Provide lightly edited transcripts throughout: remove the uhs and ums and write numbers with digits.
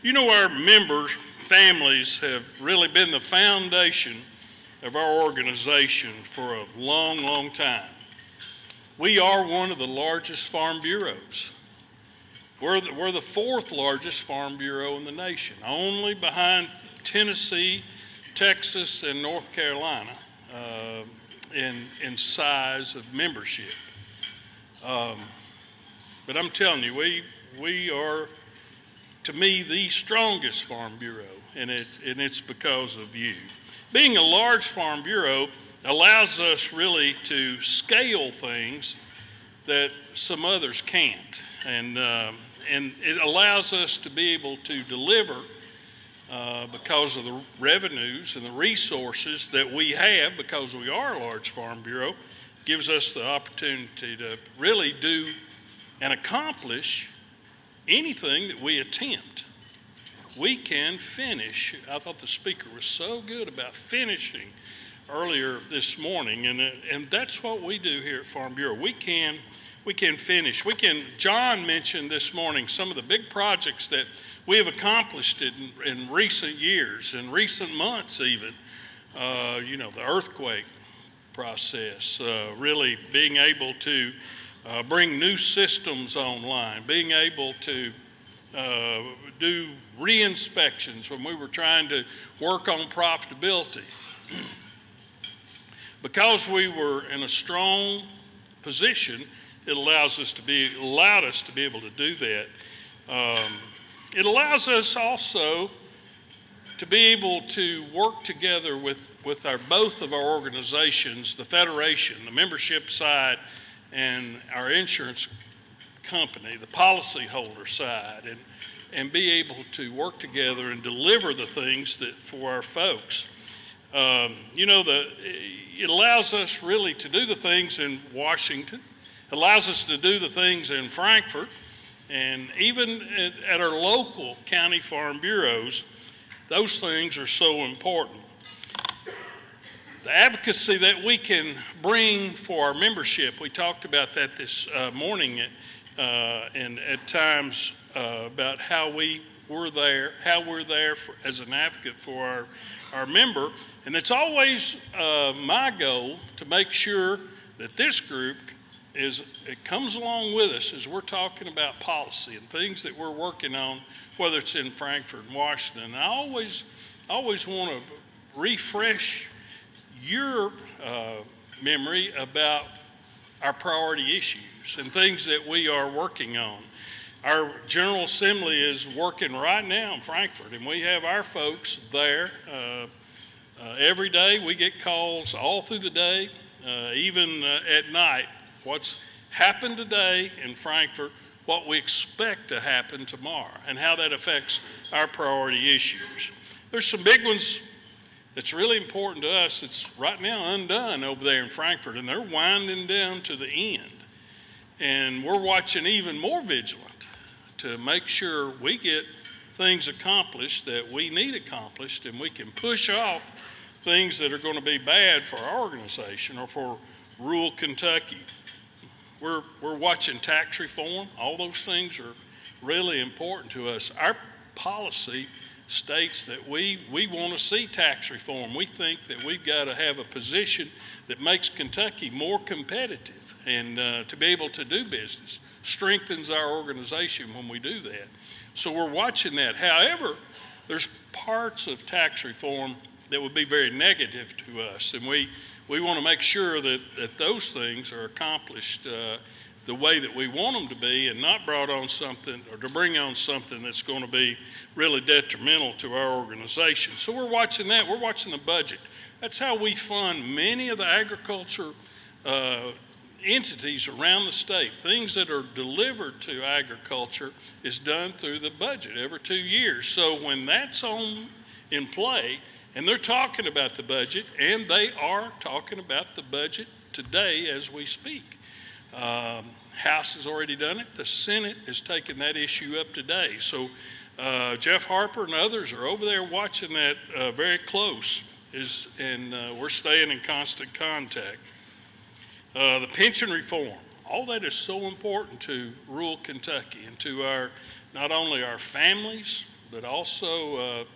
You know, our members, families have really been the foundation of our organization for a long, long time. We are one of the largest farm bureaus. We're the fourth largest farm bureau in the nation, only behind Tennessee, Texas, and North Carolina in size of membership. Um, but I'm telling you, we are, to me, the strongest farm bureau, and it's because of you. Being a large farm bureau allows us really to scale things that some others can't, and it allows us to be able to deliver because of the revenues and the resources that we have, because we are a large farm bureau, gives us the opportunity to really do and accomplish anything that we attempt. We can finish. I thought the speaker was so good about finishing earlier this morning, and that's what we do here at Farm Bureau. We can finish. John mentioned this morning some of the big projects that we have accomplished in recent years, in recent months even. The earthquake process, really being able to bring new systems online, being able to do re-inspections when we were trying to work on profitability. Because we were in a strong position, it allowed us to be able to do that. It allows us also to be able to work together with both of our organizations, the Federation, the membership side, and our insurance company, the policyholder side, and be able to work together and deliver the things that for our folks. It allows us really to do the things in Washington, allows us to do the things in Frankfort, and even at our local county farm bureaus. Those things are so important. The advocacy that we can bring for our membership, we talked about that this morning, and at times about how we're there as an advocate for our member. And it's always my goal to make sure that this group it comes along with us as we're talking about policy and things that we're working on, whether it's in Frankfort and Washington. And I always want to refresh your memory about our priority issues and things that we are working on. Our General Assembly is working right now in Frankfort, and we have our folks there every day. We get calls all through the day, even at night. What's happened today in Frankfort, what we expect to happen tomorrow, and how that affects our priority issues. There's some big ones that's really important to us. It's right now undone over there in Frankfort, and they're winding down to the end. And we're watching even more vigilant to make sure we get things accomplished that we need accomplished, and we can push off things that are going to be bad for our organization or for rural Kentucky. We're watching tax reform. All those things are really important to us. Our policy states that we want to see tax reform. We think that we've got to have a position that makes Kentucky more competitive and to be able to do business, strengthens our organization when we do that. So we're watching that. However, there's parts of tax reform that would be very negative to us, and we want to make sure that those things are accomplished the way that we want them to be, and not brought on something or to bring on something that's going to be really detrimental to our organization. So we're watching that. We're watching the budget. That's how we fund many of the agriculture entities around the state. Things that are delivered to agriculture is done through the budget every 2 years. So when that's in play, and they're talking about the budget, and they are talking about the budget today as we speak. House has already done it. The Senate is taking that issue up today. So Jeff Harper and others are over there watching that very close, and we're staying in constant contact. The pension reform, all that is so important to rural Kentucky and to not only our families, but also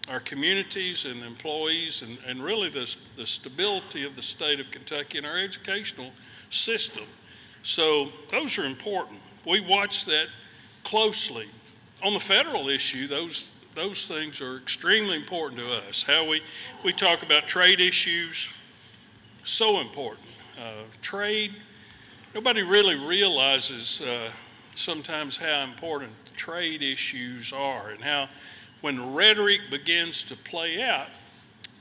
our communities and employees, and really the stability of the state of Kentucky and our educational system. So those are important. We watch that closely. On the federal issue, those things are extremely important to us. How we talk about trade issues, so important. Trade, nobody really realizes sometimes how important trade issues are, and how when rhetoric begins to play out,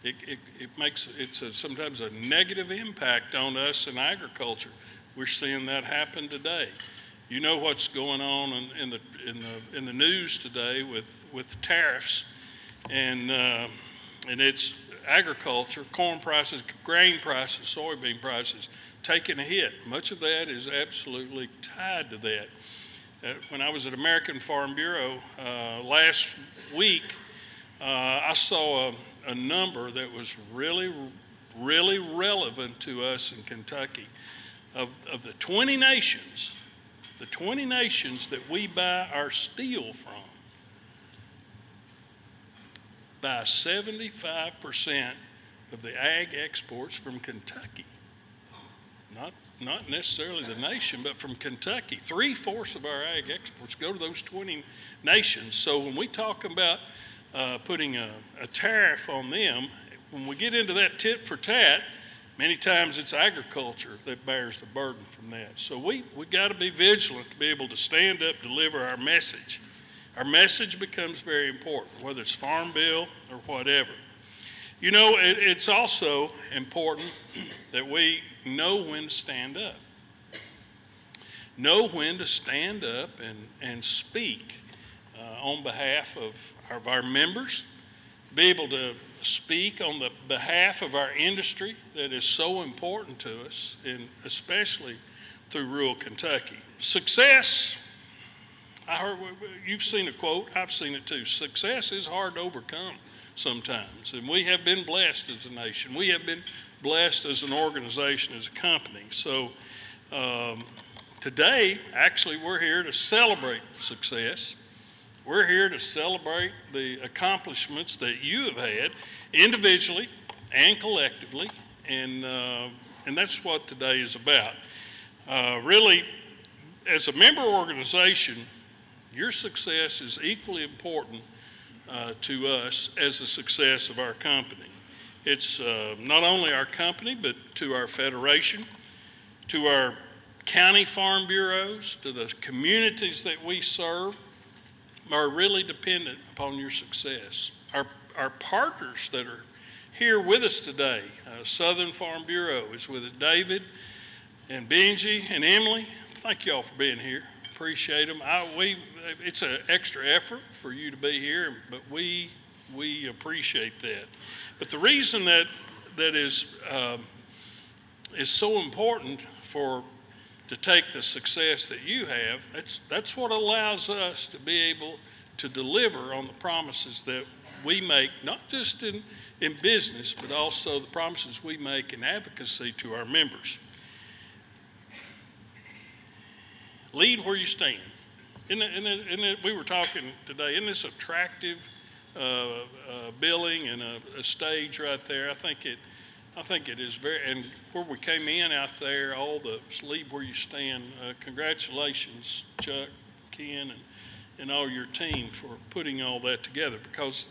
it's sometimes a negative impact on us in agriculture. We're seeing that happen today. You know what's going on in the news today with tariffs, and it's agriculture, corn prices, grain prices, soybean prices taking a hit. Much of that is absolutely tied to that. When I was at American Farm Bureau last week, I saw a number that was really, really relevant to us in Kentucky. Of the 20 nations that we buy our steel from, buy 75% of the ag exports from Kentucky. Not necessarily the nation, but from Kentucky. 3/4 of our ag exports go to those 20 nations. So when we talk about putting a tariff on them, when we get into that tit for tat, many times it's agriculture that bears the burden from that. So we got to be vigilant to be able to stand up, deliver our message. Our message becomes very important, whether it's Farm Bill or whatever. You know, it's also important that we know when to stand up. Know when to stand up and speak on behalf of our members, be able to speak on the behalf of our industry that is so important to us, and especially through rural Kentucky. Success, I heard, you've seen a quote, I've seen it too. Success is hard to overcome sometimes, and we have been blessed as a nation. We have been blessed as an organization, as a company. So today, actually, we're here to celebrate success. We're here to celebrate the accomplishments that you have had individually and collectively, and that's what today is about. Really, as a member organization, your success is equally important to us as the success of our company. It's not only our company, but to our federation, to our county farm bureaus, to the communities that we serve, are really dependent upon your success. Our partners that are here with us today, Southern Farm Bureau is with it. David and Benji and Emily, thank y'all for being here. Appreciate them. It's an extra effort for you to be here, but we appreciate that. But the reason that is so important to take the success that you have, that's what allows us to be able to deliver on the promises that we make, not just in business, but also the promises we make in advocacy to our members. Lead where you stand. We were talking today, isn't this attractive billing and a stage right there? I think it is very, and where we came in out there, all the lead where you stand, congratulations, Chuck, Ken, and all your team for putting all that together, because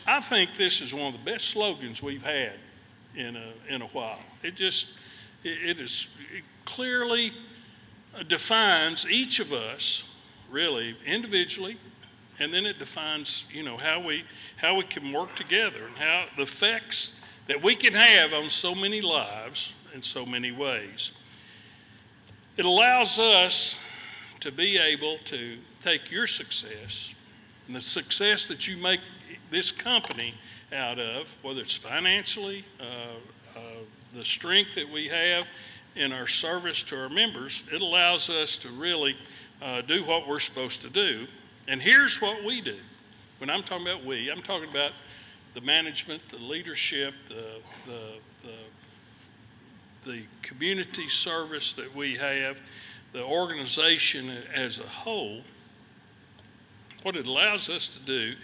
I think this is one of the best slogans we've had in a while. It clearly defines each of us, really, individually, and then it defines, how we can work together and how the effects that we can have on so many lives in so many ways. It allows us to be able to take your success and the success that you make this company out of, whether it's financially, the strength that we have in our service to our members, it allows us to really do what we're supposed to do. And here's what we do. When I'm talking about we, I'm talking about the management, the leadership, the community service that we have, the organization as a whole. What it allows us to do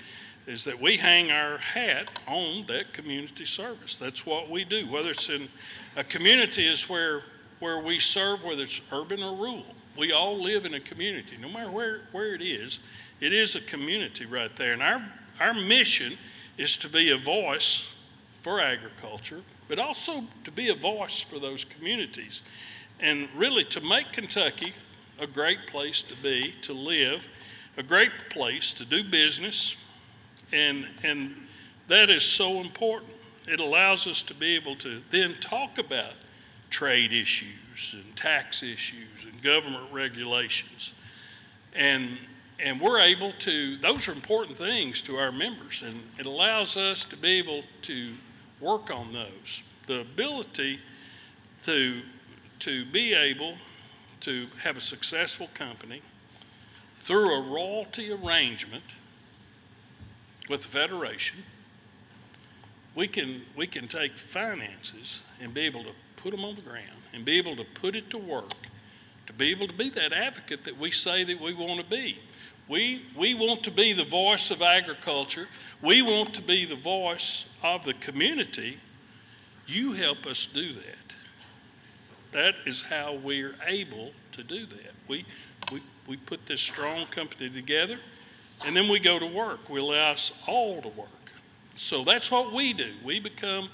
is that we hang our hat on that community service. That's what we do. Whether it's in a community is where we serve, whether it's urban or rural. We all live in a community. No matter where it is a community right there. And our mission is to be a voice for agriculture, but also to be a voice for those communities. And really to make Kentucky a great place to be, to live, a great place to do business, and that is so important. It allows us to be able to then talk about trade issues and tax issues and government regulations. And we're able to, those are important things to our members, and it allows us to be able to work on those. The ability to be able to have a successful company through a royalty arrangement with the Federation. We can take finances and be able to put them on the ground and be able to put it to work, to be able to be that advocate that we say that we want to be. We want to be the voice of agriculture. We want to be the voice of the community. You help us do that. That is how we're able to do that. We put this strong company together, and then we go to work. We allow us all to work. So that's what we do. We become,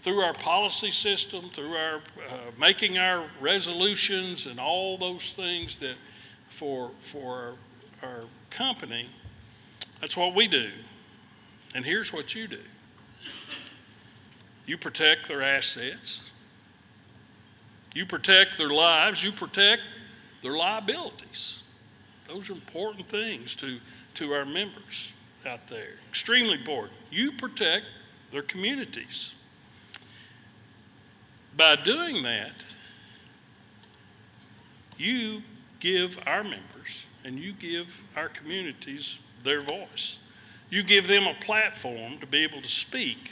through our policy system, through our making our resolutions and all those things that for our company, that's what we do. And here's what you do. You protect their assets. You protect their lives. You protect their liabilities. Those are important things to our members out there. Extremely important. You protect their communities. By doing that, you give our members and you give our communities their voice. You give them a platform to be able to speak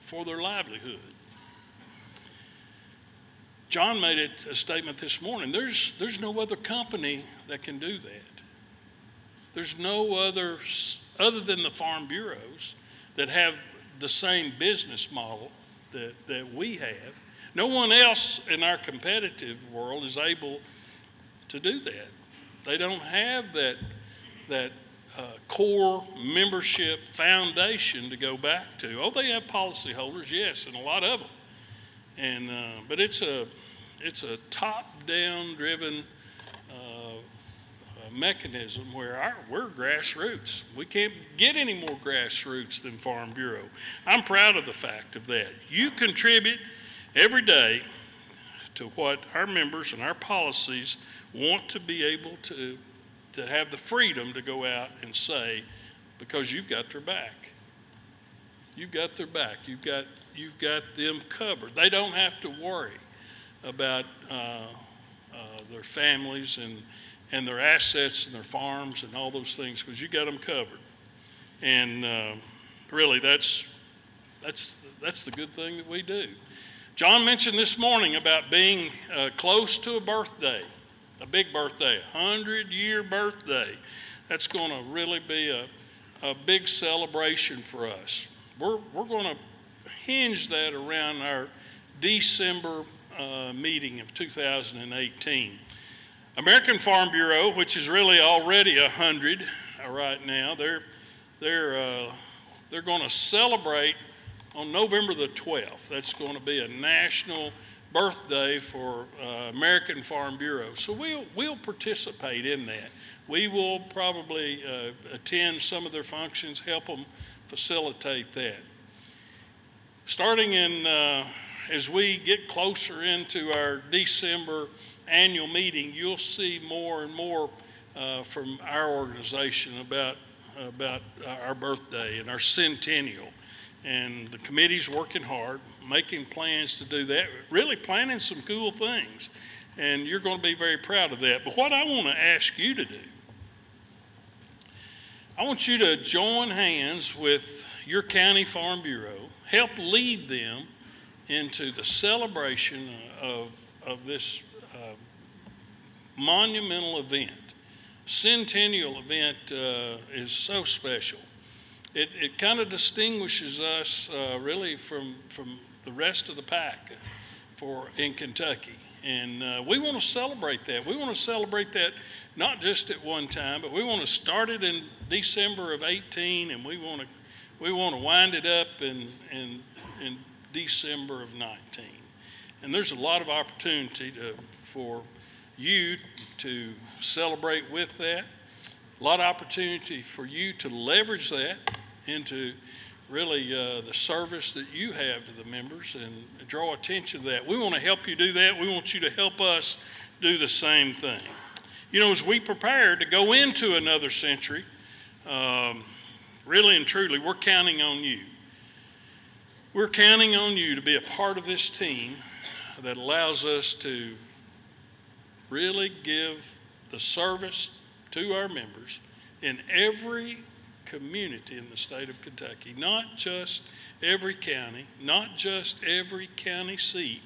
for their livelihood. John made it a statement this morning. There's no other company that can do that. There's no other than the farm bureaus that have the same business model that we have. No one else in our competitive world is able to do that. They don't have that core membership foundation to go back to. Oh, they have policyholders, yes, and a lot of them. But it's a top-down driven mechanism where we're grassroots. We can't get any more grassroots than Farm Bureau. I'm proud of the fact of that. You contribute every day to what our members and our policies want to be able to have the freedom to go out and say, because you've got their back. You've got their back. You've got them covered. They don't have to worry about their families and their assets and their farms and all those things, because you got them covered. And really, that's the good thing that we do. John mentioned this morning about being close to a birthday, a big birthday, 100-year birthday. That's going to really be a big celebration for us. We're going to hinge that around our December meeting of 2018. American Farm Bureau, which is really already 100 right now, they're going to celebrate on November the 12th. That's going to be a national birthday for American Farm Bureau. So we'll participate in that. We will probably attend some of their functions, help them facilitate that. Starting in as we get closer into our December annual meeting, you'll see more and more from our organization about our birthday and our centennial. And the committee's working hard, making plans to do that, really planning some cool things. And you're going to be very proud of that. But what I want to ask you to do, I want you to join hands with your county farm bureau, help lead them into the celebration of this monumental event. Centennial event is so special. it kind of distinguishes us really from the rest of the pack in Kentucky. And we want to celebrate that. We want to celebrate that not just at one time, but we want to start it in December of 18, and we want to wind it up in December of 19. And there's a lot of opportunity for you to celebrate with that. A lot of opportunity for you to leverage that into really the service that you have to the members and draw attention to that. We want to help you do that. We want you to help us do the same thing. You know, as we prepare to go into another century, really and truly, we're counting on you. We're counting on you to be a part of this team that allows us to really give the service to our members in every community in the state of Kentucky, not just every county, not just every county seat,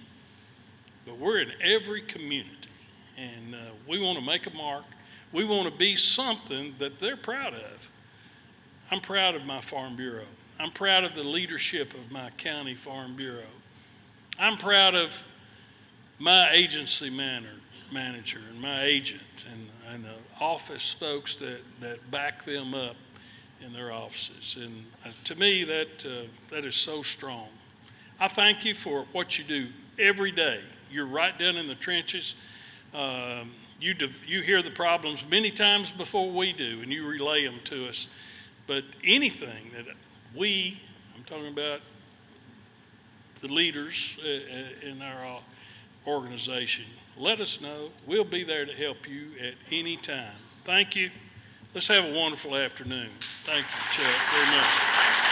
but we're in every community. And we want to make a mark. We want to be something that they're proud of. I'm proud of my Farm Bureau. I'm proud of the leadership of my county Farm Bureau. I'm proud of my agency manager and my agent and the office folks that back them up in their offices. And to me, that is so strong. I thank you for what you do every day. You're right down in the trenches. You hear the problems many times before we do, and you relay them to us. But anything that I'm talking about the leaders in our organization, let us know. We'll be there to help you at any time. Thank you. Let's have a wonderful afternoon. Thank you, Chuck, very much.